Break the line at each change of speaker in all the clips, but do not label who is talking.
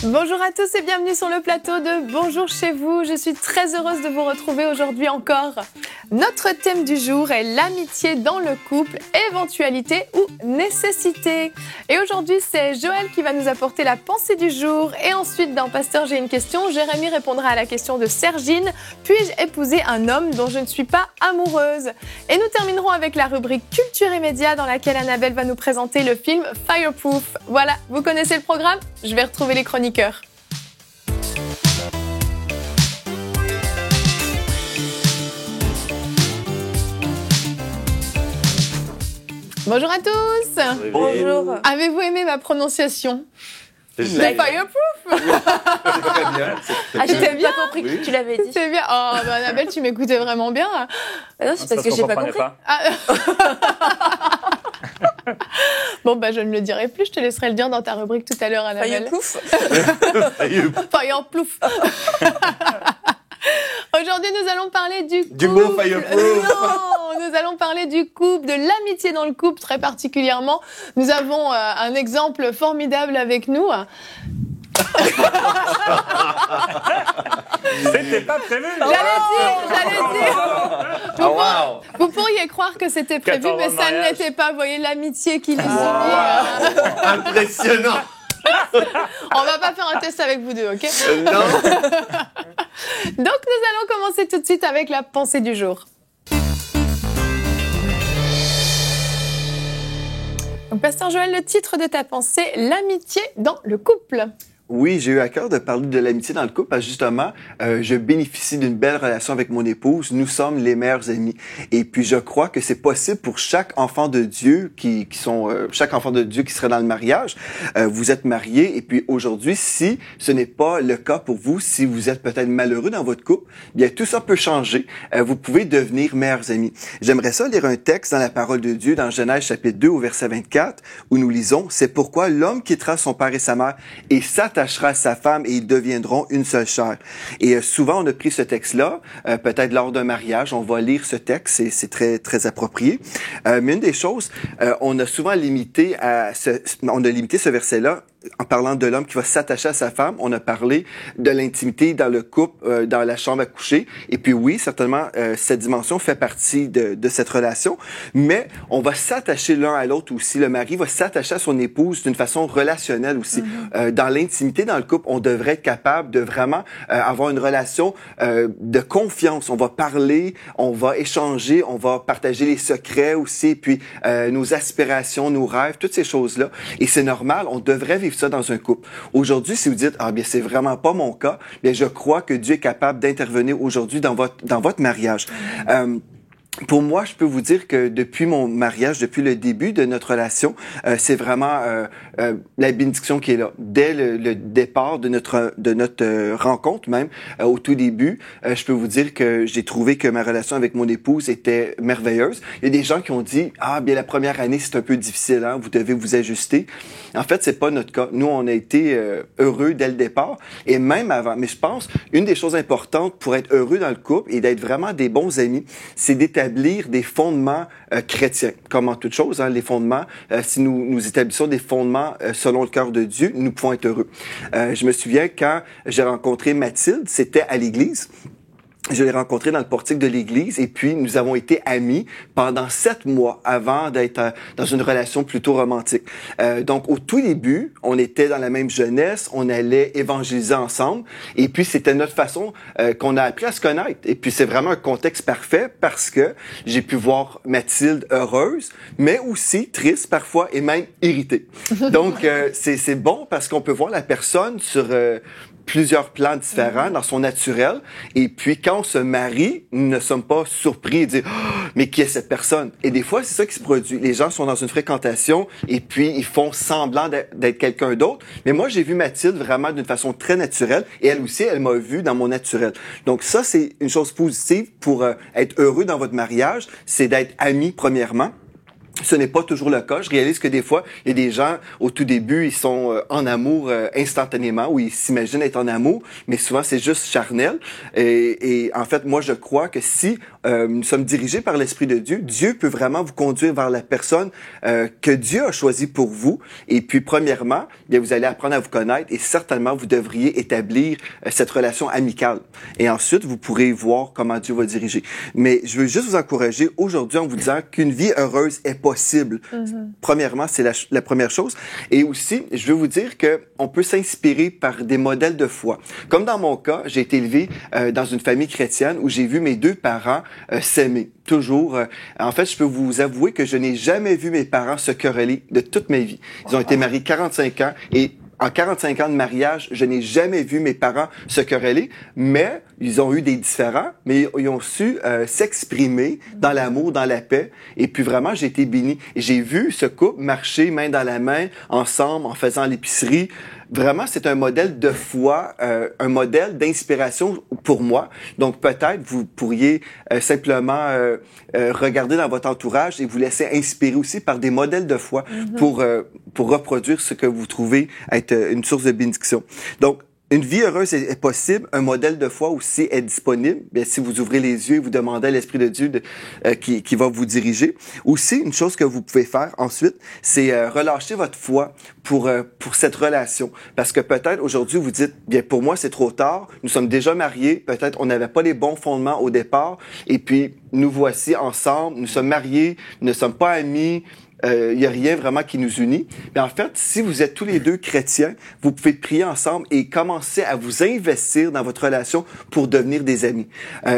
Bonjour à tous et bienvenue sur le plateau de Bonjour chez vous. Je suis très heureuse de vous retrouver aujourd'hui encore. Notre thème du jour est l'amitié dans le couple, éventualité ou nécessité. Et aujourd'hui, c'est Joël qui va nous apporter la pensée du jour. Et ensuite, dans Pasteur, j'ai une question. Jérémy répondra à la question de Sergine. Puis-je épouser un homme dont je ne suis pas amoureuse? Et nous terminerons avec la rubrique Culture et Médias dans laquelle Annabelle va nous présenter le film Fireproof. Voilà, vous connaissez le programme? Je vais retrouver les chroniqueurs. Bonjour à tous.
Bonjour.
Avez-vous aimé ma prononciation? C'est Fireproof.
Très bien.
C'était bien.
Pas compris que tu l'avais dit.
C'est bien. Oh, bah Annabelle, tu m'écoutais vraiment bien.
Non, c'est parce que j'ai pas compris.
Bon, bah, je ne le dirai plus. Je te laisserai le dire dans ta rubrique tout à l'heure, Annabelle.
Fireproof.
Fireproof. Aujourd'hui, nous allons parler du couple.
Du mot fireproof.
Non, nous allons parler du couple, de l'amitié dans le couple très particulièrement. Nous avons un exemple formidable avec nous.
C'était pas prévu.
J'allais dire. Vous pourriez croire que c'était prévu,
14 ans
mais
de
ça ne
mariage.
l'était pas. Vous voyez l'amitié qui les unit.
Impressionnant.
On va pas faire un test avec vous deux, ok?
Non.
Donc, nous allons commencer tout de suite avec la pensée du jour. Donc, Pasteur Joël, le titre de ta pensée, l'amitié dans le couple.
Oui, j'ai eu à cœur de parler de l'amitié dans le couple parce que justement, je bénéficie d'une belle relation avec mon épouse. Nous sommes les meilleurs amis. Et puis, je crois que c'est possible pour chaque enfant de Dieu chaque enfant de Dieu qui serait dans le mariage. Vous êtes mariés et puis aujourd'hui, si ce n'est pas le cas pour vous, si vous êtes peut-être malheureux dans votre couple, bien tout ça peut changer. Vous pouvez devenir meilleurs amis. J'aimerais ça lire un texte dans la parole de Dieu dans Genèse chapitre 2 au verset 24 où nous lisons: c'est pourquoi l'homme quittera son père et sa mère et s'attachera à sa femme et ils deviendront une seule chair. Et souvent, on a pris ce texte-là, peut-être lors d'un mariage, on va lire ce texte, c'est très très approprié. Mais une des choses, on a souvent limité ce verset-là en parlant de l'homme qui va s'attacher à sa femme. On a parlé de l'intimité dans le couple, dans la chambre à coucher. Et puis oui, certainement, cette dimension fait partie de cette relation. Mais on va s'attacher l'un à l'autre aussi. Le mari va s'attacher à son épouse d'une façon relationnelle aussi. Dans l'intimité dans le couple, on devrait être capable de vraiment avoir une relation de confiance. On va parler, on va échanger, on va partager les secrets aussi, puis nos aspirations, nos rêves, toutes ces choses-là. Et c'est normal, on devrait vivre ça dans un couple. Aujourd'hui, si vous dites, ah bien, c'est vraiment pas mon cas, bien, je crois que Dieu est capable d'intervenir aujourd'hui dans votre mariage. Pour moi, je peux vous dire que depuis mon mariage, depuis le début de notre relation, c'est vraiment la bénédiction qui est là. Dès le départ de notre rencontre même, au tout début, je peux vous dire que j'ai trouvé que ma relation avec mon épouse était merveilleuse. Il y a des gens qui ont dit, ah bien la première année c'est un peu difficile, hein, vous devez vous ajuster. En fait, c'est pas notre cas. Nous, on a été heureux dès le départ et même avant. Mais je pense une des choses importantes pour être heureux dans le couple et d'être vraiment des bons amis, c'est d'établir des fondements chrétiens. Comme en toute chose, hein, les fondements, si nous établissons des fondements selon le cœur de Dieu, nous pouvons être heureux. Je me souviens quand j'ai rencontré Mathilde, c'était à l'église. Je l'ai rencontré dans le portique de l'église et puis nous avons été amis pendant 7 mois avant d'être dans une relation plutôt romantique. Donc au tout début, on était dans la même jeunesse, on allait évangéliser ensemble et puis c'était notre façon qu'on a appris à se connaître. Et puis c'est vraiment un contexte parfait parce que j'ai pu voir Mathilde heureuse, mais aussi triste parfois et même irritée. Donc c'est bon parce qu'on peut voir la personne sur plusieurs plans différents dans son naturel. Et puis, quand on se marie, nous ne sommes pas surpris de dire oh, « mais qui est cette personne? » Et des fois, c'est ça qui se produit. Les gens sont dans une fréquentation et puis ils font semblant d'être quelqu'un d'autre. Mais moi, j'ai vu Mathilde vraiment d'une façon très naturelle et elle aussi, elle m'a vu dans mon naturel. Donc ça, c'est une chose positive pour être heureux dans votre mariage, c'est d'être amis premièrement. Ce n'est pas toujours le cas. Je réalise que des fois, il y a des gens, au tout début, ils sont en amour instantanément, ou ils s'imaginent être en amour, mais souvent, c'est juste charnel. Et en fait, moi, je crois que si nous sommes dirigés par l'Esprit de Dieu, Dieu peut vraiment vous conduire vers la personne que Dieu a choisie pour vous. Et puis, premièrement, bien, vous allez apprendre à vous connaître et certainement, vous devriez établir cette relation amicale. Et ensuite, vous pourrez voir comment Dieu va diriger. Mais je veux juste vous encourager aujourd'hui en vous disant qu'une vie heureuse est possible. Premièrement, c'est la première chose. Et aussi, je veux vous dire que on peut s'inspirer par des modèles de foi. Comme dans mon cas, j'ai été élevé dans une famille chrétienne où j'ai vu mes deux parents s'aimer. Toujours. En fait, je peux vous avouer que je n'ai jamais vu mes parents se quereller de toute ma vie. Ils ont été mariés 45 ans et en 45 ans de mariage, je n'ai jamais vu mes parents se quereller, mais ils ont eu des différends, mais ils ont su s'exprimer dans l'amour, dans la paix. Et puis vraiment, j'ai été béni. Et j'ai vu ce couple marcher main dans la main, ensemble, en faisant l'épicerie. Vraiment, c'est un modèle de foi, un modèle d'inspiration pour moi. Donc peut-être vous pourriez simplement regarder dans votre entourage et vous laisser inspirer aussi par des modèles de foi pour reproduire ce que vous trouvez être une source de bénédiction. Donc, une vie heureuse est possible. Un modèle de foi aussi est disponible. Bien, si vous ouvrez les yeux et vous demandez à l'Esprit de Dieu qui va vous diriger. Aussi, une chose que vous pouvez faire ensuite, c'est relâcher votre foi pour cette relation. Parce que peut-être aujourd'hui, vous dites, bien, pour moi, c'est trop tard. Nous sommes déjà mariés. Peut-être on n'avait pas les bons fondements au départ. Et puis, nous voici ensemble. Nous sommes mariés. Nous ne sommes pas amis. Il n'y a rien vraiment qui nous unit. Mais en fait, si vous êtes tous les deux chrétiens, vous pouvez prier ensemble et commencer à vous investir dans votre relation pour devenir des amis.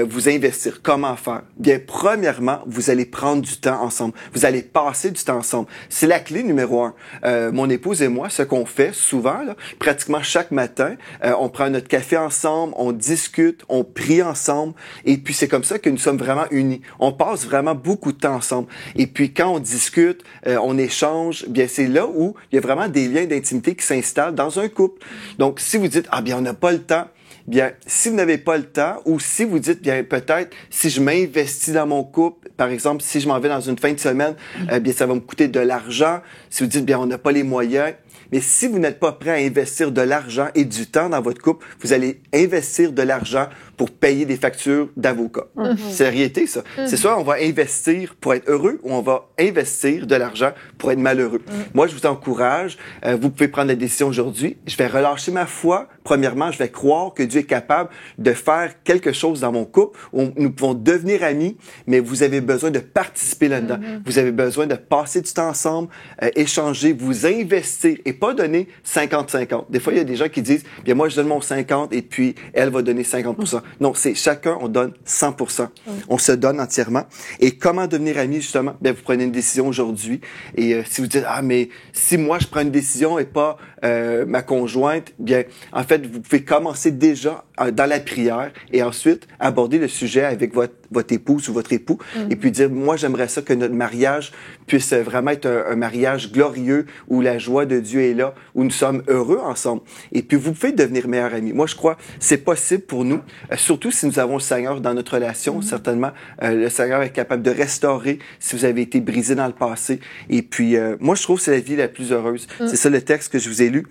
Vous investir. Comment faire? Bien, premièrement, vous allez prendre du temps ensemble. Vous allez passer du temps ensemble. C'est la clé numéro 1. Mon épouse et moi, ce qu'on fait souvent, là, pratiquement chaque matin, on prend notre café ensemble, on discute, on prie ensemble. Et puis, c'est comme ça que nous sommes vraiment unis. On passe vraiment beaucoup de temps ensemble. Et puis, quand on discute, on échange, bien c'est là où il y a vraiment des liens d'intimité qui s'installent dans un couple. Donc, si vous dites, ah bien, on n'a pas le temps, bien, si vous n'avez pas le temps, ou si vous dites, bien, peut-être, si je m'investis dans mon couple, par exemple, si je m'en vais dans une fin de semaine, bien, ça va me coûter de l'argent. Si vous dites, bien, on n'a pas les moyens. Mais si vous n'êtes pas prêt à investir de l'argent et du temps dans votre couple, vous allez investir de l'argent pour payer des factures d'avocats. C'est la réalité, ça. C'est soit on va investir pour être heureux ou on va investir de l'argent pour être malheureux. Moi, je vous encourage. Vous pouvez prendre la décision aujourd'hui. Je vais relâcher ma foi. Premièrement, je vais croire que Dieu est capable de faire quelque chose dans mon couple où nous pouvons devenir amis, mais vous avez besoin de participer là-dedans. Vous avez besoin de passer du temps ensemble, échanger, vous investir et pas donner 50-50. Des fois, il y a des gens qui disent, bien, moi, je donne mon 50 et puis elle va donner 50%. Non, c'est chacun, on donne 100%. On se donne entièrement. Et comment devenir ami, justement? Bien, vous prenez une décision aujourd'hui. Et si vous dites, ah, mais si moi, je prends une décision et pas ma conjointe, bien, en fait, vous pouvez commencer déjà dans la prière et ensuite aborder le sujet avec votre épouse ou votre époux et puis dire, moi, j'aimerais ça que notre mariage puisse vraiment être un mariage glorieux où la joie de Dieu est là, où nous sommes heureux ensemble. Et puis, vous pouvez devenir meilleurs amis. Moi, je crois c'est possible pour nous, surtout si nous avons le Seigneur dans notre relation. Certainement, le Seigneur est capable de restaurer si vous avez été brisé dans le passé. Et puis, moi, je trouve que c'est la vie la plus heureuse. C'est ça le texte que je vous ai lu.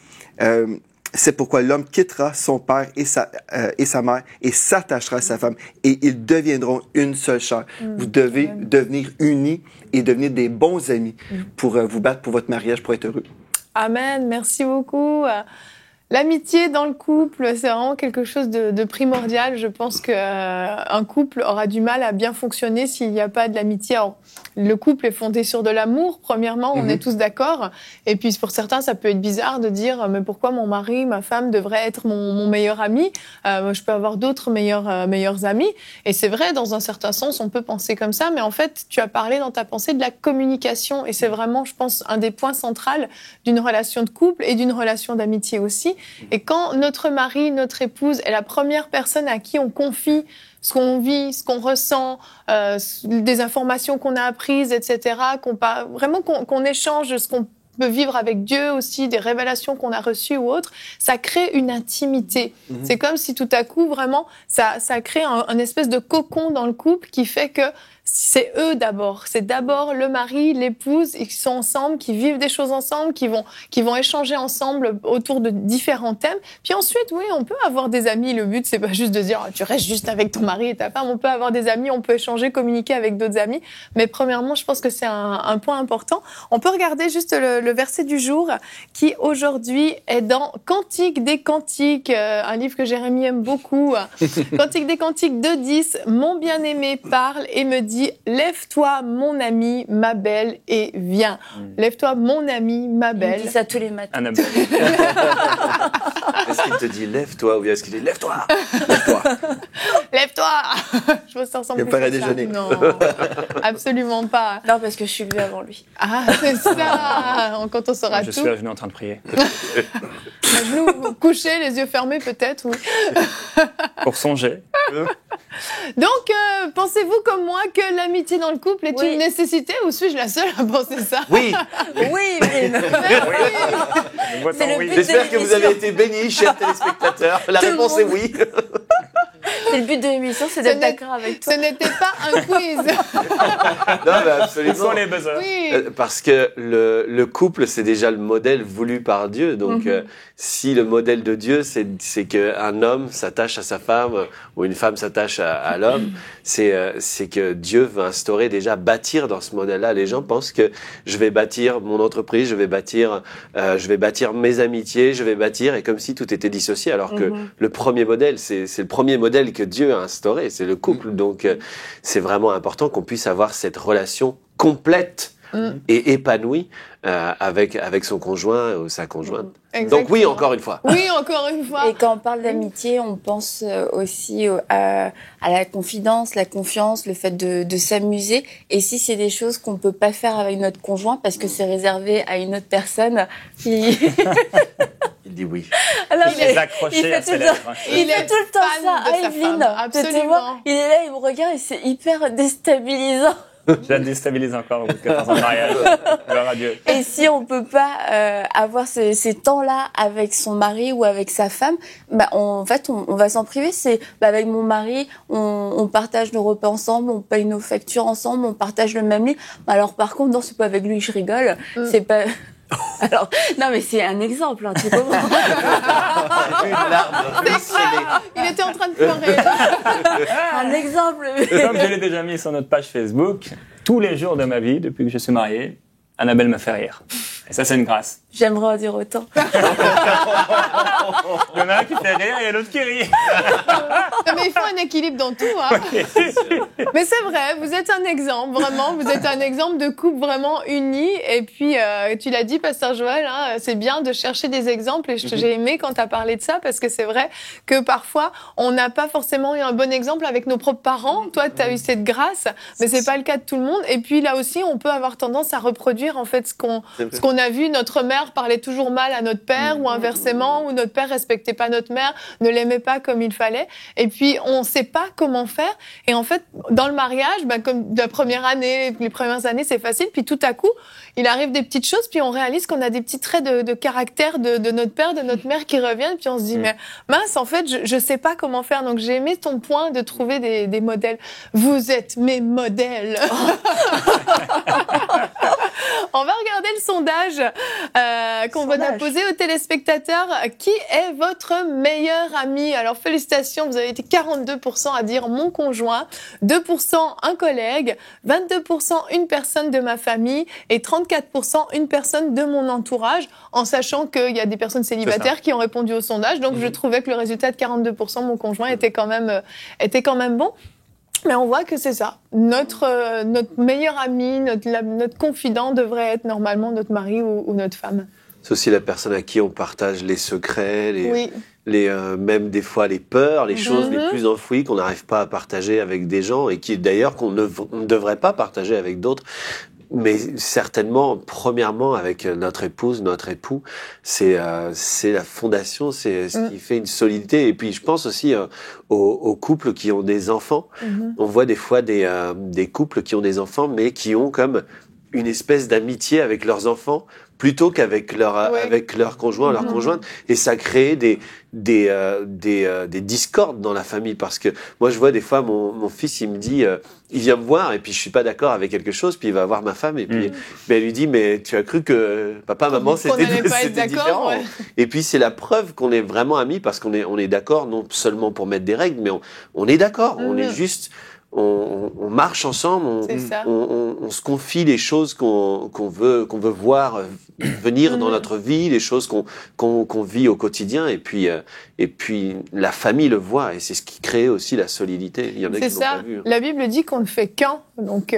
C'est pourquoi l'homme quittera son père et sa mère et s'attachera à sa femme et ils deviendront une seule chair. Vous devez devenir unis et devenir des bons amis pour vous battre pour votre mariage, pour être heureux.
Amen, merci beaucoup. L'amitié dans le couple, c'est vraiment quelque chose de primordial. Je pense qu'un couple aura du mal à bien fonctionner s'il n'y a pas de l'amitié. Alors, le couple est fondé sur de l'amour, premièrement, on est tous d'accord. Et puis, pour certains, ça peut être bizarre de dire « Mais pourquoi mon mari, ma femme devrait être mon meilleur ami ? Moi, je peux avoir d'autres meilleurs amis. » Et c'est vrai, dans un certain sens, on peut penser comme ça. Mais en fait, tu as parlé dans ta pensée de la communication. Et c'est vraiment, je pense, un des points centraux d'une relation de couple et d'une relation d'amitié aussi. Et quand notre mari, notre épouse est la première personne à qui on confie ce qu'on vit, ce qu'on ressent, des informations qu'on a apprises, etc., qu'on échange ce qu'on peut vivre avec Dieu aussi, des révélations qu'on a reçues ou autres, ça crée une intimité. C'est comme si tout à coup, vraiment, ça crée un espèce de cocon dans le couple qui fait que c'est eux d'abord. C'est d'abord le mari, l'épouse, et qui sont ensemble, qui vivent des choses ensemble, qui vont échanger ensemble autour de différents thèmes. Puis ensuite, oui, on peut avoir des amis. Le but, c'est pas juste de dire, tu restes juste avec ton mari et ta femme. On peut avoir des amis, on peut échanger, communiquer avec d'autres amis. Mais premièrement, je pense que c'est un point important. On peut regarder juste le verset du jour qui aujourd'hui est dans Cantique des Cantiques, un livre que Jérémie aime beaucoup. Cantique des Cantiques 2:10. Mon bien-aimé parle et me dit, lève-toi, mon ami, ma belle, et viens. Lève-toi, mon ami, ma belle.
Il dit ça tous les matins.
Annabelle.
Est-ce qu'il te dit lève-toi ou bien est-ce qu'il dit lève-toi? Lève-toi.
Lève-toi. Je me sens
Il paraît déjeuner.
Non, absolument pas.
Non, parce que je suis levée avant lui.
Ah, c'est ça. Quand on saura
Je
tout.
suis à genoux en train de prier.
À genoux, couchés, les yeux fermés peut-être, oui.
Pour songer.
Donc, pensez-vous comme moi que l'amitié dans le couple est
Oui.
une nécessité ou suis-je la seule à penser ça?
Oui.
Oui, mais
C'est
le
oui.
but.
J'espère que vous avez été bénis, chers téléspectateurs. La
Tout le
réponse est
monde.
oui.
c'est le but de l'émission, c'est d'être d'accord avec toi.
Ce n'était pas un quiz.
Non, mais
Où
absolument.
sont les buzzers?
Oui.
Parce que le couple, c'est déjà le modèle voulu par Dieu. Donc, si le modèle de Dieu, c'est qu'un homme s'attache à sa femme ou une femme s'attache à l'homme, c'est que Dieu veut instaurer, déjà bâtir dans ce modèle-là. Les gens pensent que je vais bâtir mon entreprise, je vais bâtir mes amitiés, je vais bâtir, et comme si tout était dissocié. Alors que le premier modèle, c'est le premier modèle que Dieu a instauré, c'est le couple. Donc, c'est vraiment important qu'on puisse avoir cette relation complète et épanoui avec son conjoint ou sa conjointe.
Exactement.
Donc oui, encore une fois.
Oui, encore une fois.
Et quand on parle d'amitié, on pense aussi à la confidence, la confiance, le fait de s'amuser. Et si c'est des choses qu'on peut pas faire avec notre conjoint parce que c'est réservé à une autre personne qui...
Il dit oui.
Alors,
Il est accroché à ses lèvres.
Il
fait
est
tout le temps
fan
ça.
de sa
Evelyne,
femme.
tu
Absolument.
vois, il est là, il me regarde et c'est hyper déstabilisant.
Je la déstabilise encore au bout de 14 ans de mariage. Gloire à Dieu.
Et si on peut pas avoir ces temps-là avec son mari ou avec sa femme, bah en fait on va s'en priver. C'est avec mon mari, on partage nos repas ensemble, on paye nos factures ensemble, on partage le même lit. Alors par contre, non, c'est pas avec lui, je rigole. C'est pas. Alors non, mais c'est un exemple, hein, tu comprends.
Une larme ruisselée.
Il était en train de pleurer.
Un exemple.
Comme je l'ai déjà mis sur notre page Facebook, tous les jours de ma vie, depuis que je suis marié, Annabelle me fait rire. Et ça, c'est une grâce.
J'aimerais en dire autant.
Il y en a un qui fait rire et l'autre qui rit.
Non, mais il faut un équilibre dans tout. Hein. Mais c'est vrai, vous êtes un exemple, vraiment. Vous êtes un exemple de couple vraiment uni. Et puis, tu l'as dit, Pasteur Joël, hein, c'est bien de chercher des exemples. Et j'ai aimé quand tu as parlé de ça, parce que c'est vrai que parfois, on n'a pas forcément eu un bon exemple avec nos propres parents. Toi, tu as eu cette grâce, mais c'est pas le cas de tout le monde. Et puis là aussi, on peut avoir tendance à reproduire en fait ce qu'on a vu. Notre mère parlait toujours mal à notre père, ou inversement, ou notre père respectait pas notre mère, ne l'aimait pas comme il fallait. Et puis, on sait pas comment faire. Et en fait, dans le mariage, comme la première année, les premières années, c'est facile. Puis tout à coup, il arrive des petites choses, puis on réalise qu'on a des petits traits de caractère de notre père, de notre mère qui reviennent. Puis on se dit, mais mince, en fait, je sais pas comment faire. Donc, j'ai aimé ton point de trouver des modèles. Vous êtes mes modèles. On va regarder le sondage qu'on va poser aux téléspectateurs. Qui est votre meilleur ami? Alors, félicitations, vous avez été 42% à dire mon conjoint, 2% un collègue, 22% une personne de ma famille et 34% une personne de mon entourage, en sachant qu'il y a des personnes célibataires qui ont répondu au sondage. Donc, je trouvais que le résultat de 42%, mon conjoint, était quand même bon. Mais on voit que c'est ça. Notre meilleur ami, notre confident devrait être normalement notre mari ou notre femme.
C'est aussi la personne à qui on partage les secrets,
Oui.
même des fois les peurs, les choses les plus enfouies qu'on n'arrive pas à partager avec des gens et qui d'ailleurs qu'on ne devrait pas partager avec d'autres. Mais certainement, premièrement, avec notre épouse, notre époux, c'est la fondation, c'est ce qui fait une solidité. Et puis, je pense aussi aux couples qui ont des enfants. On voit des fois des couples qui ont des enfants, mais qui ont comme une espèce d'amitié avec leurs enfants plutôt qu'avec avec leur conjoint, leur conjointe, et ça crée des discordes dans la famille, parce que moi je vois des fois mon fils, il me dit, il vient me voir et puis je suis pas d'accord avec quelque chose, puis il va voir ma femme et puis mais elle lui dit, mais tu as cru que papa maman c'était différent,
ouais.
Et puis c'est la preuve qu'on est vraiment amis, parce qu'on est d'accord, non seulement pour mettre des règles, mais on est d'accord, on est juste, on marche ensemble, on se confie les choses qu'on veut voir venir dans notre vie, les choses qu'on vit au quotidien, et puis la famille le voit, et c'est ce qui crée aussi la solidité. Il y en a qui l'ont pas vu.
La Bible dit qu'on ne fait qu'un, donc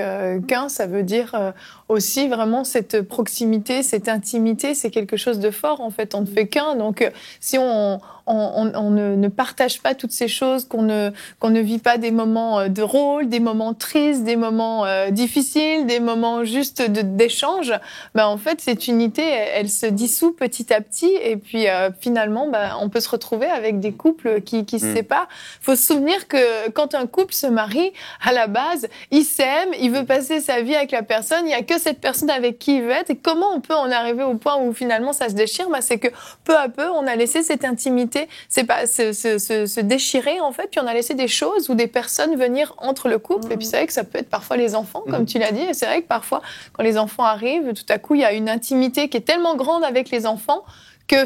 qu'un, ça veut dire aussi vraiment cette proximité, cette intimité, c'est quelque chose de fort en fait. On ne fait qu'un, donc si on ne partage pas toutes ces choses, qu'on ne vit pas des moments de rôle, des moments tristes, des moments difficiles, des moments juste d'échange, ben en fait cette unité elle se dissout petit à petit, et puis finalement on peut se retrouver avec des couples qui se séparent. Faut se souvenir que quand un couple se marie, à la base, il s'aime, il veut passer sa vie avec la personne, il y a que cette personne avec qui il veut être, et comment on peut en arriver au point où finalement ça se déchire? Ben c'est que peu à peu on a laissé cette intimité se déchirer en fait, puis on a laissé des choses ou des personnes venir entre le couple, et puis c'est vrai que ça peut être parfois les enfants, comme tu l'as dit, et c'est vrai que parfois quand les enfants arrivent, tout à coup il y a une intimité qui est tellement grande avec les enfants que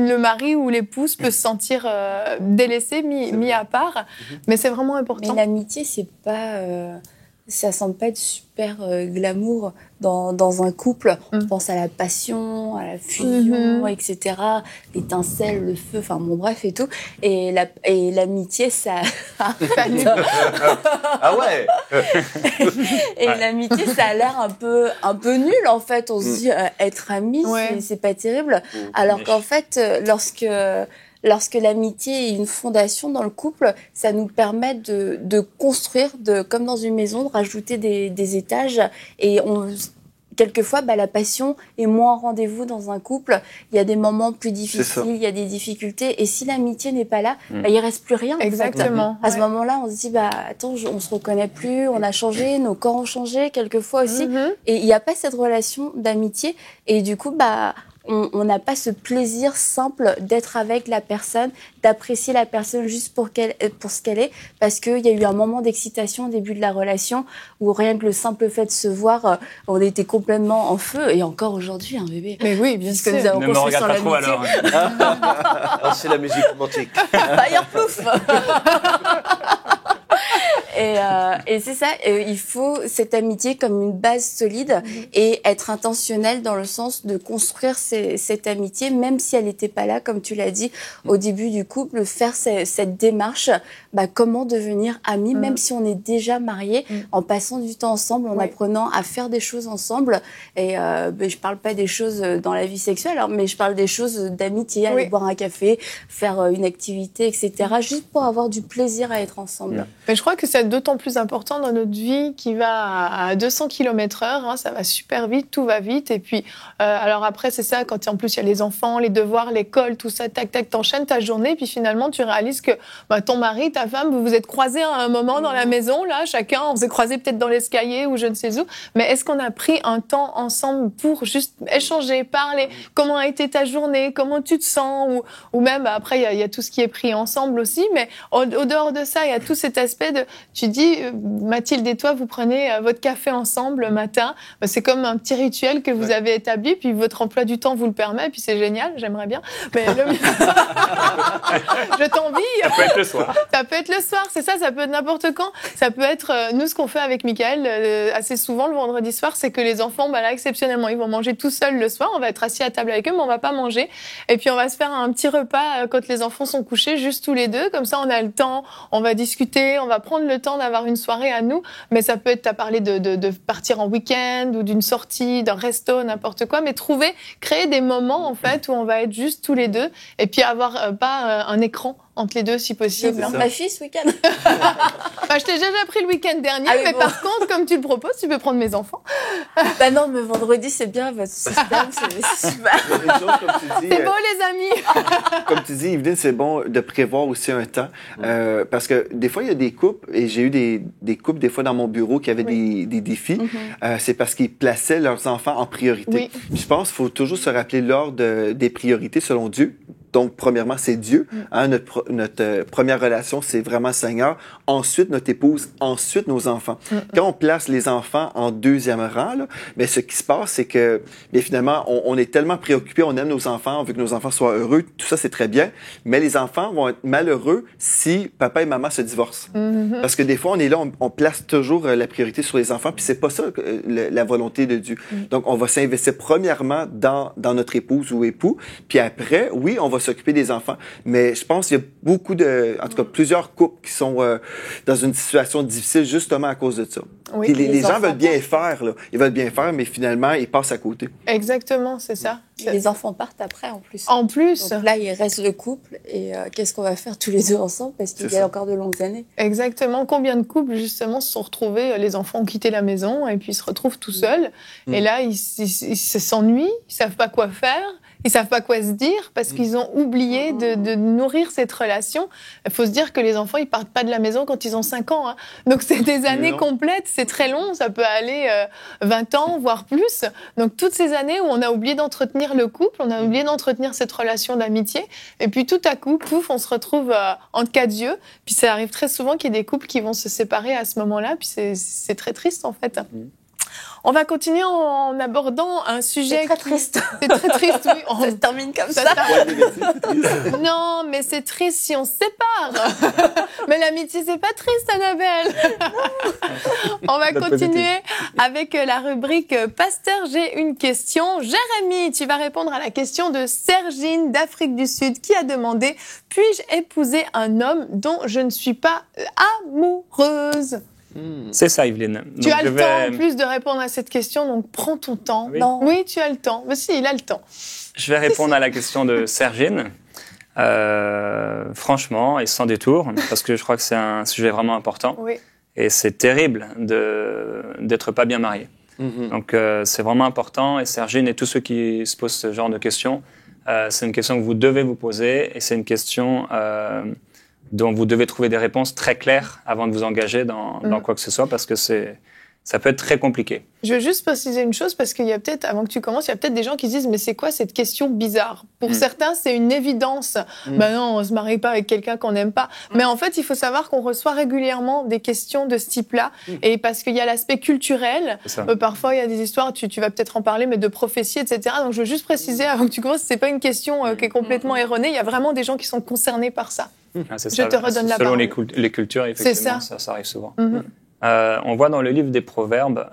le mari ou l'épouse peut se sentir délaissé, mis à part, mais c'est vraiment important.
Mais l'amitié, c'est pas, ça semble pas être super glamour dans un couple. On pense à la passion, à la fusion, etc. L'étincelle, le feu, enfin bon bref et tout. Et l'amitié, ça...
Ah ouais.
Et l'amitié, ça a l'air un peu nul en fait. On se dit être amis, c'est pas terrible. Alors qu'en fait, lorsque l'amitié est une fondation dans le couple, ça nous permet de construire, comme dans une maison, de rajouter des étages. Et quelquefois, la passion est moins en rendez-vous dans un couple. Il y a des moments plus difficiles, il y a des difficultés. Et si l'amitié n'est pas là, il reste plus rien.
Exactement.
À ce moment-là, on se dit, attends, on se reconnaît plus, on a changé, nos corps ont changé quelquefois aussi. Et il n'y a pas cette relation d'amitié. Et du coup, on n'a pas ce plaisir simple d'être avec la personne, d'apprécier la personne juste pour ce qu'elle est, parce qu'il y a eu un moment d'excitation au début de la relation où rien que le simple fait de se voir, on était complètement en feu, et encore aujourd'hui, un bébé.
Mais oui, bien sûr.
Nous avons
Ne me
construit
regarde
sans
pas
l'amitié.
trop alors.
Alors, c'est la musique romantique.
Fireproof. Et c'est ça, il faut cette amitié comme une base solide et être intentionnel dans le sens de construire cette amitié, même si elle n'était pas là, comme tu l'as dit, au début du couple, faire cette démarche, comment devenir amis, même si on est déjà mariés, en passant du temps ensemble, en apprenant à faire des choses ensemble. Et je parle pas des choses dans la vie sexuelle, mais je parle des choses d'amitié, aller boire un café, faire une activité, etc., juste pour avoir du plaisir à être ensemble.
Mais je crois que c'est d'autant plus important dans notre vie qui va à 200 km/h, ça va super vite, tout va vite, et puis alors après c'est ça, quand en plus il y a les enfants, les devoirs, l'école, tout ça, tac tac, t'enchaînes ta journée, puis finalement tu réalises que ton mari, ta femme, vous vous êtes croisés à un moment dans la maison, là, chacun, on s'est croisés peut-être dans l'escalier ou je ne sais où, mais est-ce qu'on a pris un temps ensemble pour juste échanger, parler, comment a été ta journée, comment tu te sens, ou même après il y a tout ce qui est pris ensemble aussi, mais au dehors de ça, il y a tout cet aspect de, tu dis, Mathilde et toi, vous prenez votre café ensemble le matin. C'est comme un petit rituel que vous avez établi, puis votre emploi du temps vous le permet, puis c'est génial, j'aimerais bien. Mais je t'envie.
Ça peut être le soir.
Ça peut être le soir, c'est ça, ça peut être n'importe quand. Ça peut être, nous, ce qu'on fait avec Michael, assez souvent le vendredi soir, c'est que les enfants, là, exceptionnellement, ils vont manger tout seuls le soir. On va être assis à table avec eux, mais on va pas manger. Et puis, on va se faire un petit repas quand les enfants sont couchés, juste tous les deux. Comme ça, on a le temps, on va discuter, on va prendre le temps d'avoir une soirée à nous, mais ça peut être, t'as parlé de partir en week-end ou d'une sortie, d'un resto, n'importe quoi, mais créer des moments en fait où on va être juste tous les deux, et puis avoir pas un écran entre les deux si possible.
Je ma fille ce week-end.
Bah, je t'ai déjà pris le week-end dernier, mais bon. Par contre, comme tu le proposes, tu peux prendre mes enfants.
Bah non, mais vendredi, c'est bien, votre système, c'est super.
C'est beau, les amis.
Comme tu dis, Yveline, c'est bon de prévoir aussi un temps. Parce que des fois, il y a des couples, et j'ai eu des couples, des fois, dans mon bureau, qui avaient des défis. C'est parce qu'ils plaçaient leurs enfants en priorité. Je pense qu'il faut toujours se rappeler l'ordre des priorités selon Dieu. Donc, premièrement, c'est Dieu. Notre première relation, c'est vraiment Seigneur. Ensuite, notre épouse. Ensuite, nos enfants. Quand on place les enfants en deuxième rang, là, mais ce qui se passe, c'est que finalement, on est tellement préoccupé, on aime nos enfants, on veut que nos enfants soient heureux. Tout ça, c'est très bien. Mais les enfants vont être malheureux si papa et maman se divorcent. Parce que des fois, on est là, on place toujours la priorité sur les enfants, puis c'est pas ça la volonté de Dieu. Donc, on va s'investir premièrement dans notre épouse ou époux, puis après, oui, on va s'occuper des enfants. Mais je pense qu'il y a beaucoup en tout cas, plusieurs couples qui sont dans une situation difficile justement à cause de ça.
Oui,
et les gens veulent bien faire, là. Ils veulent bien faire, mais finalement, ils passent à côté.
Exactement, c'est ça.
Les enfants partent après, en plus.
En plus.
Donc là, il reste le couple. Et qu'est-ce qu'on va faire tous les deux ensemble? Parce qu'il y a encore de longues années.
Exactement. Combien de couples, justement, se sont retrouvés, les enfants ont quitté la maison et puis ils se retrouvent tout seuls. Et là, ils s'ennuient, ils savent pas quoi faire. Ils savent pas quoi se dire parce qu'ils ont oublié de nourrir cette relation. Il faut se dire que les enfants, ils partent pas de la maison quand ils ont 5 ans. Hein. Donc, c'est des années complètes. C'est très long. Ça peut aller 20 ans, voire plus. Donc, toutes ces années où on a oublié d'entretenir le couple, on a oublié d'entretenir cette relation d'amitié. Et puis, tout à coup, pouf, on se retrouve entre quatre yeux. Puis, ça arrive très souvent qu'il y ait des couples qui vont se séparer à ce moment-là. Puis, c'est très triste, en fait. On va continuer en abordant un sujet...
C'est très triste.
C'est très triste, oui.
Ça se termine comme ça.
Non, mais c'est triste si on se sépare. Mais l'amitié, c'est pas triste, Annabelle. On va continuer avec la rubrique « Pasteur, j'ai une question ». Jérémy, tu vas répondre à la question de Sergine d'Afrique du Sud qui a demandé « Puis-je épouser un homme dont je ne suis pas amoureuse ?»
C'est ça, Yveline.
Tu as le temps en plus de répondre à cette question, donc prends ton temps.
Oui,
oui tu as le temps. Mais si, il a le temps.
Je vais répondre à la question de Sergine, franchement et sans détour, parce que je crois que c'est un sujet vraiment important.
Oui.
Et c'est terrible d'être pas bien marié. Donc c'est vraiment important. Et Sergine et tous ceux qui se posent ce genre de questions, c'est une question que vous devez vous poser, et c'est une question dont vous devez trouver des réponses très claires avant de vous engager dans quoi que ce soit, parce que ça peut être très compliqué.
Je veux juste préciser une chose, parce qu'il y a peut-être, avant que tu commences, il y a peut-être des gens qui se disent « Mais c'est quoi cette question bizarre ?» Pour certains, c'est une évidence. Ben non, on se marie pas avec quelqu'un qu'on n'aime pas. Mais en fait, il faut savoir qu'on reçoit régulièrement des questions de ce type-là. Et parce qu'il y a l'aspect culturel, parfois il y a des histoires, tu vas peut-être en parler, mais de prophéties, etc. Donc je veux juste préciser, avant que tu commences, c'est pas une question qui est complètement erronée. Il y a vraiment des gens qui sont concernés par ça.
C'est
je te redonne la
parole.
Selon
les cultures, effectivement, ça arrive souvent. On voit dans le livre des Proverbes,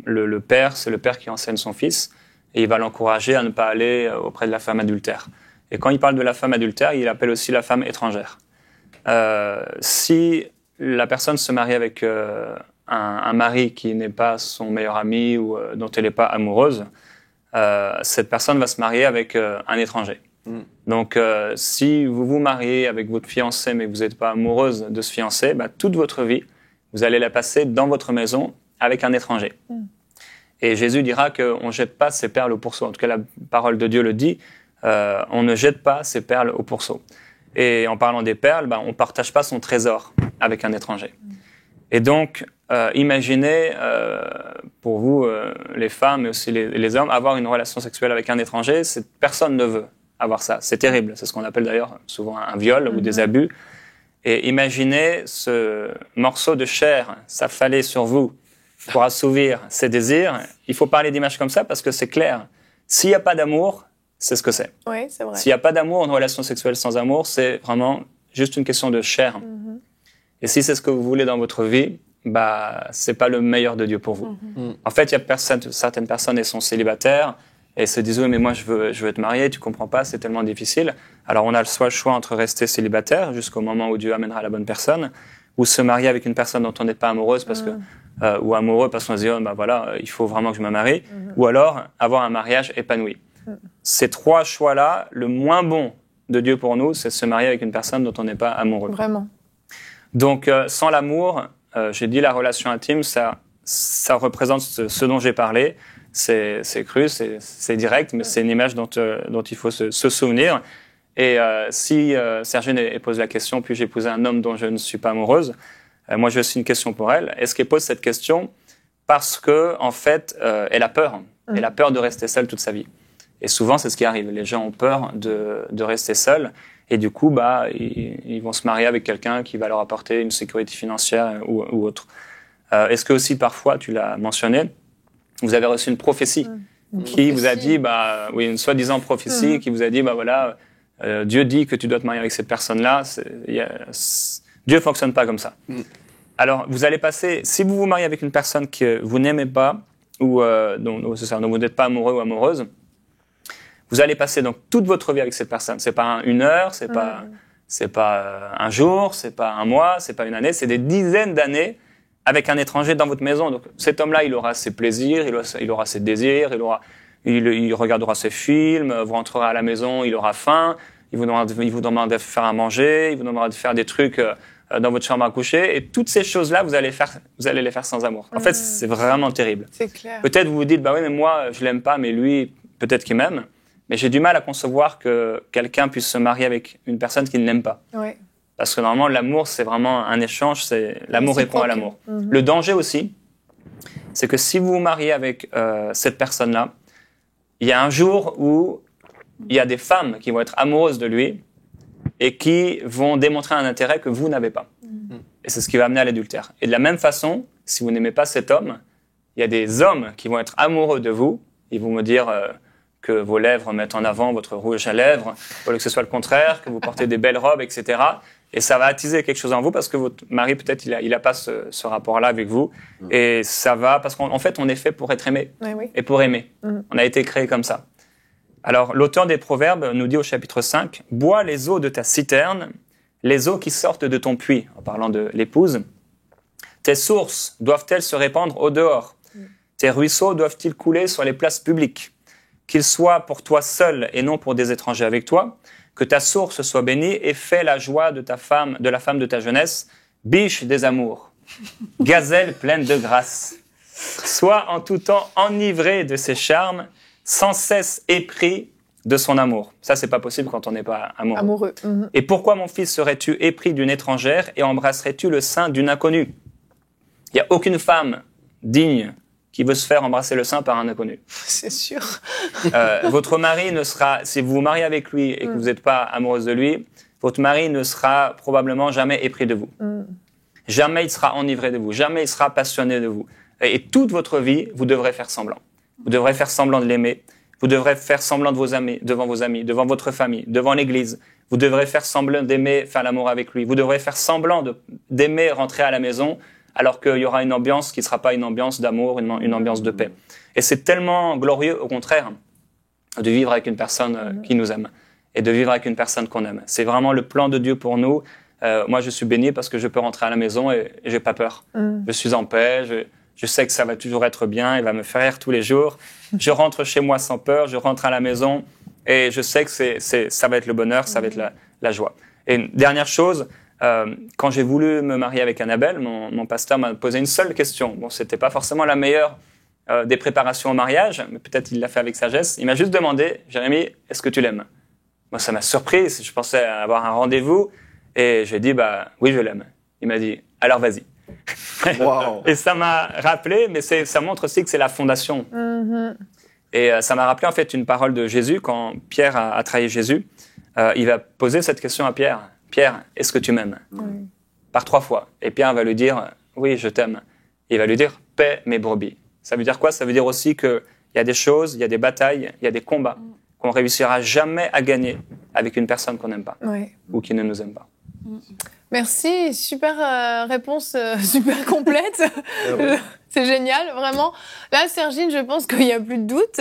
le père, c'est le père qui enseigne son fils, et il va l'encourager à ne pas aller auprès de la femme adultère. Et quand il parle de la femme adultère, il appelle aussi la femme étrangère. Si la personne se marie avec un mari qui n'est pas son meilleur ami ou dont elle n'est pas amoureuse, cette personne va se marier avec un étranger. Donc, si vous vous mariez avec votre fiancé, mais que vous n'êtes pas amoureuse de ce fiancé, toute votre vie, vous allez la passer dans votre maison avec un étranger. Et Jésus dira qu'on ne jette pas ses perles au pourceau. En tout cas, la parole de Dieu le dit, on ne jette pas ses perles au pourceau. Et en parlant des perles, on ne partage pas son trésor avec un étranger. Et donc, imaginez, pour vous, les femmes, mais aussi les hommes, avoir une relation sexuelle avec un étranger, personne ne veut avoir ça. C'est terrible. C'est ce qu'on appelle d'ailleurs souvent un viol ou des abus. Et imaginez ce morceau de chair s'affaler sur vous pour assouvir ses désirs. Il faut parler d'images comme ça parce que c'est clair. S'il n'y a pas d'amour, c'est ce que c'est.
Oui, c'est vrai.
S'il n'y a pas d'amour, une relation sexuelle sans amour, c'est vraiment juste une question de chair. Et si c'est ce que vous voulez dans votre vie, c'est pas le meilleur de Dieu pour vous. En fait, il y a certaines personnes, elles sont célibataires, et se disent « Oui, mais moi, je veux te marier, tu comprends pas, c'est tellement difficile. » Alors, on a le choix entre rester célibataire jusqu'au moment où Dieu amènera la bonne personne, ou se marier avec une personne dont on n'est pas amoureuse parce que, ou amoureux parce qu'on se dit « Oh, voilà, il faut vraiment que je me marie. » Ou alors, avoir un mariage épanoui. Ces trois choix-là, le moins bon de Dieu pour nous, c'est se marier avec une personne dont on n'est pas amoureux.
Vraiment.
Donc, sans l'amour, j'ai dit la relation intime, ça représente ce dont j'ai parlé. C'est cru, c'est direct, mais c'est une image dont il faut se souvenir. Et si Sergine pose la question, puis j'ai épousé un homme dont je ne suis pas amoureuse, moi j'ai aussi une question pour elle. Est-ce qu'elle pose cette question parce que en fait, elle a peur. Elle a peur de rester seule toute sa vie. Et souvent, c'est ce qui arrive. Les gens ont peur de rester seuls. Et du coup, ils vont se marier avec quelqu'un qui va leur apporter une sécurité financière ou autre. Est-ce que aussi, parfois, tu l'as mentionné, vous avez reçu une prophétie qui vous a dit, une soi-disant prophétie qui vous a dit, voilà, Dieu dit que tu dois te marier avec cette personne-là. Dieu fonctionne pas comme ça. Alors, vous allez passer, si vous vous mariez avec une personne que vous n'aimez pas, ou dont vous n'êtes pas amoureux ou amoureuse, vous allez passer donc toute votre vie avec cette personne. C'est pas une heure, c'est pas un jour, c'est pas un mois, c'est pas une année, c'est des dizaines d'années avec un étranger dans votre maison. Donc cet homme-là, il aura ses plaisirs, il aura ses désirs, il regardera ses films, vous rentrerez à la maison, il aura faim, il vous demandera de faire à manger, il vous demandera de faire des trucs dans votre chambre à coucher, et toutes ces choses-là, vous allez les faire sans amour. En fait, c'est vraiment terrible.
C'est clair.
Peut-être vous vous dites, oui, mais moi, je l'aime pas, mais lui, peut-être qu'il m'aime. Mais j'ai du mal à concevoir que quelqu'un puisse se marier avec une personne qu'il n'aime pas.
Oui.
Parce que normalement, l'amour, c'est vraiment un échange, l'amour répond à l'amour. Le danger aussi, c'est que si vous vous mariez avec cette personne-là, il y a un jour où il y a des femmes qui vont être amoureuses de lui et qui vont démontrer un intérêt que vous n'avez pas. Et c'est ce qui va amener à l'adultère. Et de la même façon, si vous n'aimez pas cet homme, il y a des hommes qui vont être amoureux de vous. Ils vont me dire que vos lèvres mettent en avant votre rouge à lèvres, ou que ce soit le contraire, que vous portez des belles robes, etc. Et ça va attiser quelque chose en vous parce que votre mari, peut-être, il a pas ce rapport-là avec vous. Et ça va, parce qu'en fait, on est fait pour être aimé et pour aimer. On a été créé comme ça. Alors, l'auteur des Proverbes nous dit au chapitre 5, « Bois les eaux de ta citerne, les eaux qui sortent de ton puits », en parlant de l'épouse. « Tes sources doivent-elles se répandre au dehors? Tes ruisseaux doivent-ils couler sur les places publiques? Qu'ils soient pour toi seul et non pour des étrangers avec toi, que ta source soit bénie et fais la joie de la femme de ta jeunesse, biche des amours, gazelle pleine de grâce. Sois en tout temps enivré de ses charmes, sans cesse épris de son amour. » Ça, c'est pas possible quand on n'est pas amoureux. Et pourquoi, mon fils, serais-tu épris d'une étrangère et embrasserais-tu le sein d'une inconnue? Il n'y a aucune femme digne qui veut se faire embrasser le sein par un inconnu.
C'est sûr.
Votre mari ne sera, si vous vous mariez avec lui et que vous n'êtes pas amoureuse de lui, votre mari ne sera probablement jamais épris de vous. Jamais il sera enivré de vous. Jamais il sera passionné de vous. Et toute votre vie, vous devrez faire semblant. Vous devrez faire semblant de l'aimer. Vous devrez faire semblant de vos amis, devant votre famille, devant l'église. Vous devrez faire semblant d'aimer faire l'amour avec lui. Vous devrez faire semblant d'aimer rentrer à la maison, alors qu'il y aura une ambiance qui ne sera pas une ambiance d'amour, une ambiance de paix. Et c'est tellement glorieux, au contraire, de vivre avec une personne qui nous aime et de vivre avec une personne qu'on aime. C'est vraiment le plan de Dieu pour nous. Moi, je suis béni parce que je peux rentrer à la maison et j'ai pas peur. Je suis en paix, je sais que ça va toujours être bien, il va me faire rire tous les jours. Je rentre chez moi sans peur, je rentre à la maison et je sais que ça va être le bonheur, ça va être la joie. Et une dernière chose, quand j'ai voulu me marier avec Annabelle, mon pasteur m'a posé une seule question. Bon, c'était pas forcément la meilleure des préparations au mariage, mais peut-être il l'a fait avec sagesse. Il m'a juste demandé, « Jérémy, est-ce que tu l'aimes ?» Moi, ça m'a surpris. Je pensais avoir un rendez-vous et j'ai dit, oui, je l'aime. Il m'a dit, « Alors, vas-y. »
Wow.
Et ça m'a rappelé, mais ça montre aussi que c'est la fondation. Et ça m'a rappelé en fait une parole de Jésus quand Pierre a trahi Jésus. Il va poser cette question à Pierre. Pierre, est-ce que tu m'aimes? Par 3 fois. Et Pierre va lui dire, oui, je t'aime. Il va lui dire, paie mes brebis. Ça veut dire quoi? Ça veut dire aussi qu'il y a des choses, il y a des batailles, il y a des combats qu'on réussira jamais à gagner avec une personne qu'on n'aime pas ou qui ne nous aime pas.
Merci, super réponse, super complète. C'est génial, vraiment. Là, Sergine, je pense qu'il n'y a plus de doute.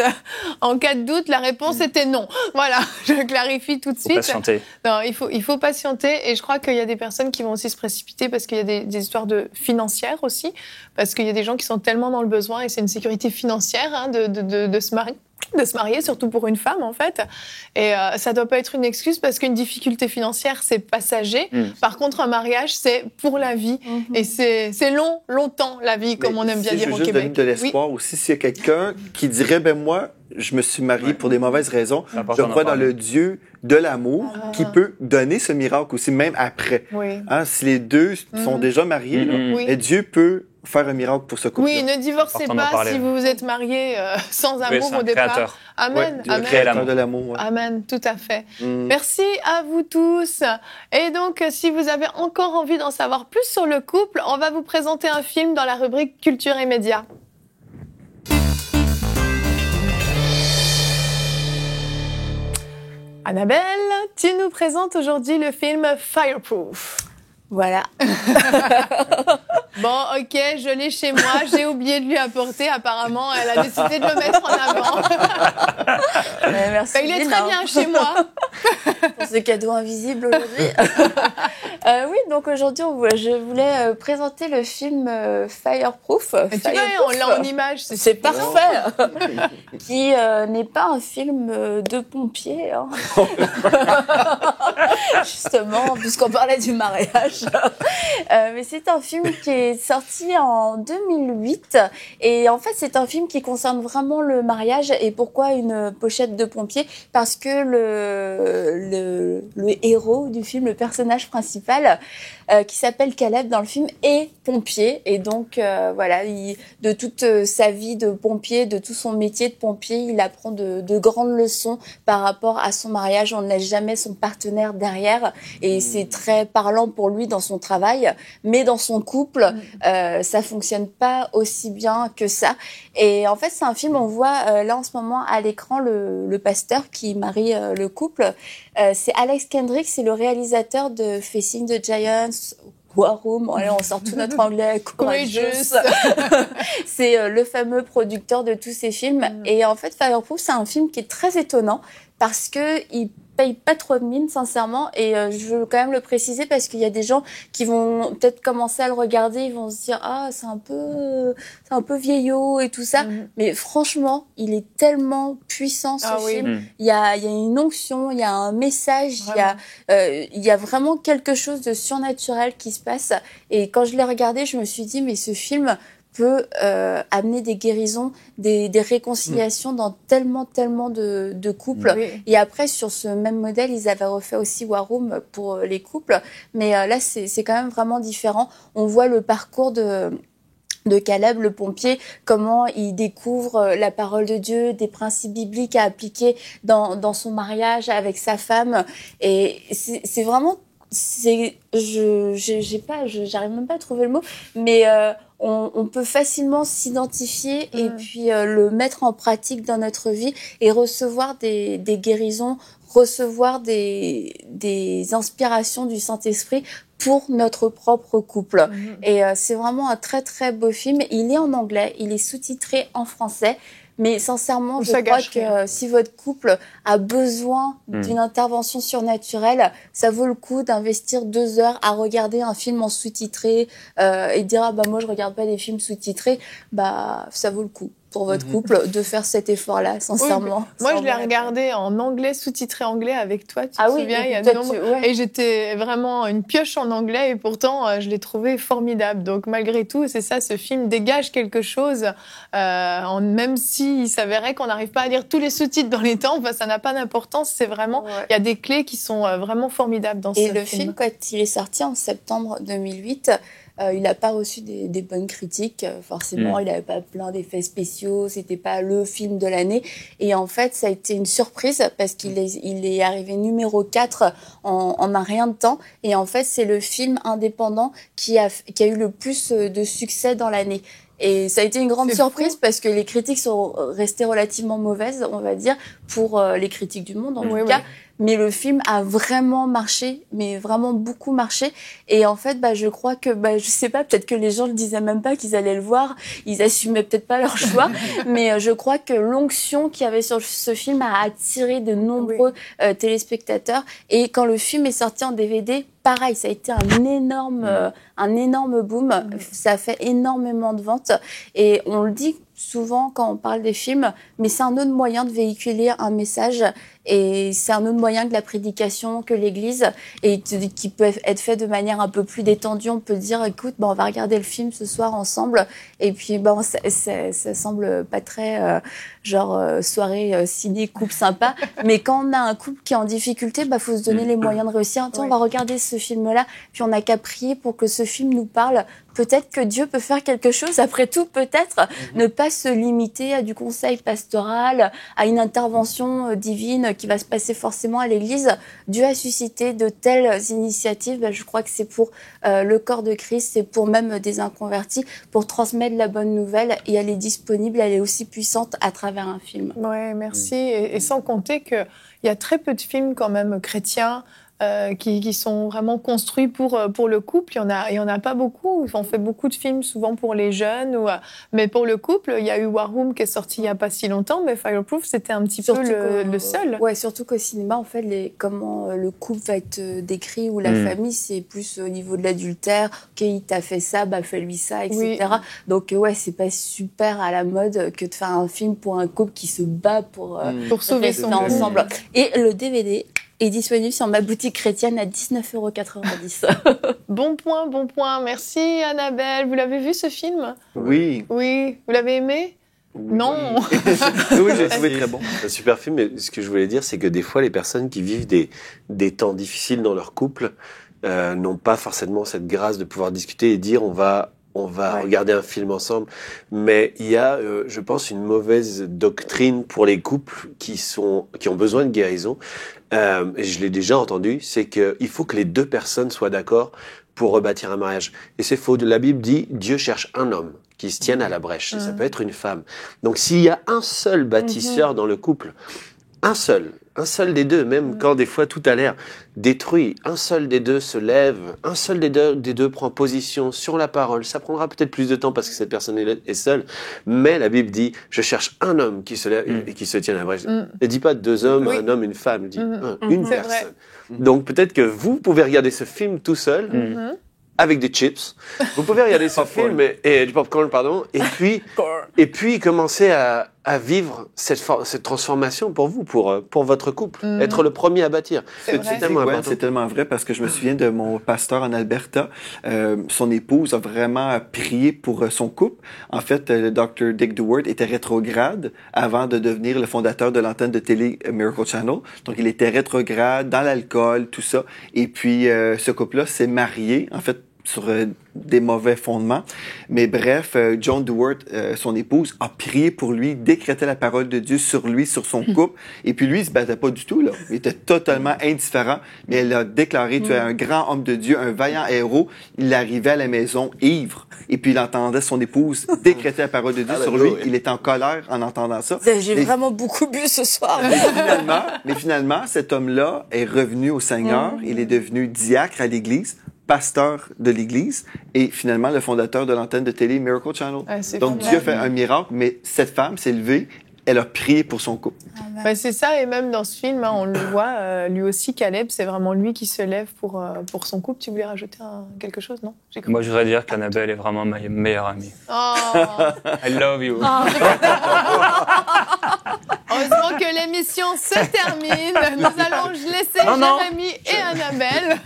En cas de doute, la réponse était non. Voilà, je clarifie tout de suite.
Patienter.
Non, il faut patienter. Et je crois qu'il y a des personnes qui vont aussi se précipiter parce qu'il y a des histoires financières aussi. Parce qu'il y a des gens qui sont tellement dans le besoin et c'est une sécurité financière de se marier. de se marier, surtout pour une femme en fait. Et ça doit pas être une excuse parce qu'une difficulté financière c'est passager. Par contre un mariage c'est pour la vie et c'est longtemps la vie comme on aime bien dire au Québec.
Je veux juste donner de l'espoir aussi s'il y a quelqu'un qui dirait moi je me suis marié pour des mauvaises raisons. Je crois dans le Dieu de l'amour qui peut donner ce miracle aussi même après. Hein, si les deux sont déjà mariés, et Dieu peut faire un miracle pour ce couple.
Oui, ne divorcez pas si vous vous êtes mariés sans amour au départ.
Créateur.
Amen.
Amen. Créateur de l'amour.
Amen, tout à fait. Merci à vous tous. Et donc, si vous avez encore envie d'en savoir plus sur le couple, on va vous présenter un film dans la rubrique Culture et Médias. Annabelle, tu nous présentes aujourd'hui le film Fireproof.
Voilà.
Bon, ok, je l'ai chez moi, j'ai oublié de lui apporter. Apparemment, elle a décidé de le mettre en avant.
Merci.
Il est très bien chez moi.
Pour ce cadeau invisible aujourd'hui. Oui, donc aujourd'hui, je voulais présenter le film Fireproof.
Tu vois, on l'a en image.
C'est parfait. Qui n'est pas un film de pompiers. Hein. Justement, puisqu'on parlait du mariage. Mais c'est un film qui est sorti en 2008 et en fait c'est un film qui concerne vraiment le mariage. Et pourquoi une pochette de pompier? Parce que le héros du film, le personnage principal qui s'appelle Caleb dans le film est pompier et donc voilà, de toute sa vie de pompier, de tout son métier de pompier, il apprend de grandes leçons par rapport à son mariage. On ne laisse jamais son partenaire derrière et c'est très parlant pour lui dans son travail, mais dans son couple, ça fonctionne pas aussi bien que ça. Et en fait, c'est un film, on voit là en ce moment à l'écran le pasteur qui marie le couple. C'est Alex Kendrick, c'est le réalisateur de Facing the Giants, War Room, allez, on sort tout notre anglais, Courageous. C'est le fameux producteur de tous ces films. Et en fait, Fireproof, c'est un film qui est très étonnant parce que il paye pas trop de mine, sincèrement, et je veux quand même le préciser parce qu'il y a des gens qui vont peut-être commencer à le regarder, ils vont se dire c'est un peu vieillot et tout ça, mais franchement, il est tellement puissant ce film. Il y a une onction, il y a un message, il y a vraiment quelque chose de surnaturel qui se passe. Et quand je l'ai regardé, je me suis dit mais ce film peut amener des guérisons, des réconciliations dans tellement de couples. Et après, sur ce même modèle, ils avaient refait aussi War Room pour les couples. Mais là, c'est quand même vraiment différent. On voit le parcours de Caleb, le pompier, comment il découvre la parole de Dieu, des principes bibliques à appliquer dans son mariage avec sa femme. Et c'est vraiment... j'arrive même pas à trouver le mot, mais... on peut facilement s'identifier et puis le mettre en pratique dans notre vie et recevoir des guérisons, recevoir des inspirations du Saint-Esprit pour notre propre couple. Et c'est vraiment un très très beau film. Il est en anglais, il est sous-titré en français. Mais sincèrement, je crois que si votre couple a besoin d'une intervention surnaturelle, ça vaut le coup d'investir 2 heures à regarder un film en sous-titré et dire moi je regarde pas des films sous-titrés. Ça vaut le coup pour votre couple de faire cet effort-là, sincèrement.
Moi, je l'ai regardé en anglais, sous-titré anglais avec toi, tu te souviens, il y a des nombres. Et j'étais vraiment une pioche en anglais et pourtant, je l'ai trouvé formidable. Donc, malgré tout, c'est ça, ce film dégage quelque chose, même s'il s'avérait qu'on n'arrive pas à lire tous les sous-titres dans les temps, ça n'a pas d'importance, c'est vraiment, il y a des clés qui sont vraiment formidables dans ce film.
Et le film, quand il est sorti en septembre 2008, il n'a pas reçu des bonnes critiques. Forcément, il n'avait pas plein d'effets spéciaux. C'était pas le film de l'année. Et en fait, ça a été une surprise parce qu'il est arrivé numéro 4 en un rien de temps. Et en fait, c'est le film indépendant qui a eu le plus de succès dans l'année. Et ça a été une grande surprise parce que les critiques sont restées relativement mauvaises, on va dire, pour les critiques du monde en tout cas. Mais le film a vraiment marché, mais vraiment beaucoup marché. Et en fait, je crois que, je sais pas, peut-être que les gens le disaient même pas qu'ils allaient le voir. Ils assumaient peut-être pas leur choix. Mais je crois que l'onction qu'il y avait sur ce film a attiré de nombreux téléspectateurs. Et quand le film est sorti en DVD, pareil, ça a été un énorme boom. Ça a fait énormément de ventes. Et on le dit souvent quand on parle des films, mais c'est un autre moyen de véhiculer un message et c'est un autre moyen que la prédication, que l'église, et qui peut être fait de manière un peu plus détendue. On peut dire, écoute, on va regarder le film ce soir ensemble, et puis ça semble pas très soirée ciné couple sympa, mais quand on a un couple qui est en difficulté, faut se donner les moyens de réussir. Attends, on va regarder ce film-là, puis on n'a qu'à prier pour que ce film nous parle. Peut-être que Dieu peut faire quelque chose. Après tout, peut-être ne pas se limiter à du conseil pastoral, à une intervention divine qui va se passer forcément à l'église. Dieu a suscité de telles initiatives. Je crois que c'est pour le corps de Christ, c'est pour même des inconvertis, pour transmettre la bonne nouvelle. Et elle est disponible, elle est aussi puissante à travers un film.
Ouais, merci. Et sans compter qu'il y a très peu de films quand même chrétiens qui sont vraiment construits pour le couple. Il y en a pas beaucoup. On fait beaucoup de films souvent pour les jeunes, mais pour le couple, il y a eu War Room qui est sorti il y a pas si longtemps, mais Fireproof c'était un petit peu le seul.
Ouais, surtout qu'au cinéma, en fait, comment le couple va être décrit ou la famille, c'est plus au niveau de l'adultère. Ok, il t'a fait ça, fais-lui ça, etc. Oui. Donc c'est pas super à la mode que de faire un film pour un couple qui se bat pour
sauver son
ensemble. Et le DVD est disponible sur ma boutique chrétienne à 19,90 €.
Bon point. Merci Annabelle. Vous l'avez vu ce film ?
Oui.
Oui. Vous l'avez aimé ?
Oui.
Non.
Oui, j'ai trouvé très bon. Un super film, mais ce que je voulais dire, c'est que des fois, les personnes qui vivent des temps difficiles dans leur couple n'ont pas forcément cette grâce de pouvoir discuter et dire on va regarder un film ensemble. Mais il y a, je pense, une mauvaise doctrine pour les couples qui ont besoin de guérison. Et je l'ai déjà entendu, c'est qu'il faut que les deux personnes soient d'accord pour rebâtir un mariage. Et c'est faux. La Bible dit, Dieu cherche un homme qui se tienne à la brèche. Et ça peut être une femme. Donc s'il y a un seul bâtisseur dans le couple, un seul des deux, même quand des fois tout a l'air détruit, un seul des deux se lève, un seul des deux prend position sur la parole. Ça prendra peut-être plus de temps parce que cette personne est seule, mais la Bible dit, je cherche un homme qui se lève et qui se tienne à la brèche. Elle ne dit pas deux hommes, un homme, une femme, elle dit une personne. Donc peut-être que vous pouvez regarder ce film tout seul, avec des chips. Vous pouvez regarder ce film et du popcorn, pardon, et puis commencer à vivre cette transformation pour vous, pour votre couple, être le premier à bâtir.
C'est tellement important. C'est tellement vrai parce que je me souviens de mon pasteur en Alberta. Son épouse a vraiment prié pour son couple. En fait, le Dr. Dick Dewart était rétrograde avant de devenir le fondateur de l'antenne de télé Miracle Channel. Donc, il était rétrograde dans l'alcool, tout ça. Et puis, ce couple-là s'est marié, en fait, sur des mauvais fondements. Mais bref, John Dewart, son épouse, a prié pour lui, décrétait la parole de Dieu sur lui, sur son couple. Et puis lui, il se battait pas du tout, là. Il était totalement indifférent. Mais elle a déclaré, tu es un grand homme de Dieu, un vaillant héros. Il arrivait à la maison ivre. Et puis il entendait son épouse décréter la parole de Dieu sur lui. Il était en colère en entendant ça.
J'ai vraiment beaucoup bu ce soir.
Mais finalement, cet homme-là est revenu au Seigneur. Il est devenu diacre à l'église, pasteur de l'église et finalement le fondateur de l'antenne de télé Miracle Channel. Donc Dieu fait un miracle, mais cette femme s'est levée, elle a prié pour son couple.
C'est ça, et même dans ce film, on le voit, lui aussi, Caleb, c'est vraiment lui qui se lève pour son couple. Tu voulais rajouter quelque chose, non ?
Moi, je voudrais dire qu'Annabelle est vraiment ma meilleure amie.
Oh.
I love you.
Heureusement que l'émission se termine. Nous allons laisser Jérémy et Annabelle.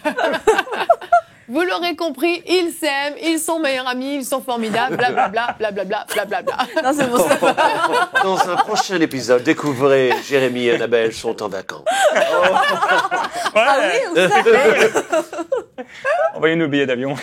Vous l'aurez compris, ils s'aiment, ils sont meilleurs amis, ils sont formidables, blablabla, blablabla, blablabla.
Non, c'est bon ça.
Dans un prochain épisode, découvrez Jérémy et Annabelle sont en vacances.
Ah oui, on savait.
Envoyez-nous billets d'avion.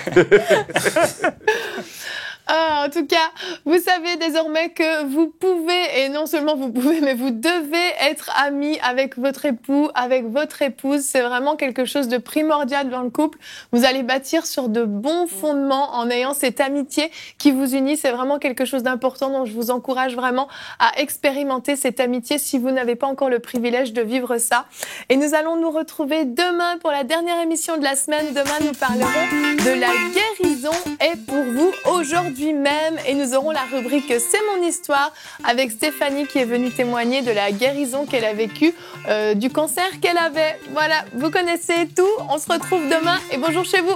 En tout cas, vous savez désormais que vous pouvez, et non seulement vous pouvez, mais vous devez être amis avec votre époux, avec votre épouse. C'est vraiment quelque chose de primordial dans le couple. Vous allez bâtir sur de bons fondements en ayant cette amitié qui vous unit. C'est vraiment quelque chose d'important, donc je vous encourage vraiment à expérimenter cette amitié si vous n'avez pas encore le privilège de vivre ça. Et nous allons nous retrouver demain pour la dernière émission de la semaine. Demain, nous parlerons de la guérison est pour vous aujourd'hui même, et nous aurons la rubrique C'est mon histoire avec Stéphanie qui est venue témoigner de la guérison qu'elle a vécue du cancer qu'elle avait. Voilà, vous connaissez tout. On se retrouve demain et bonjour chez vous.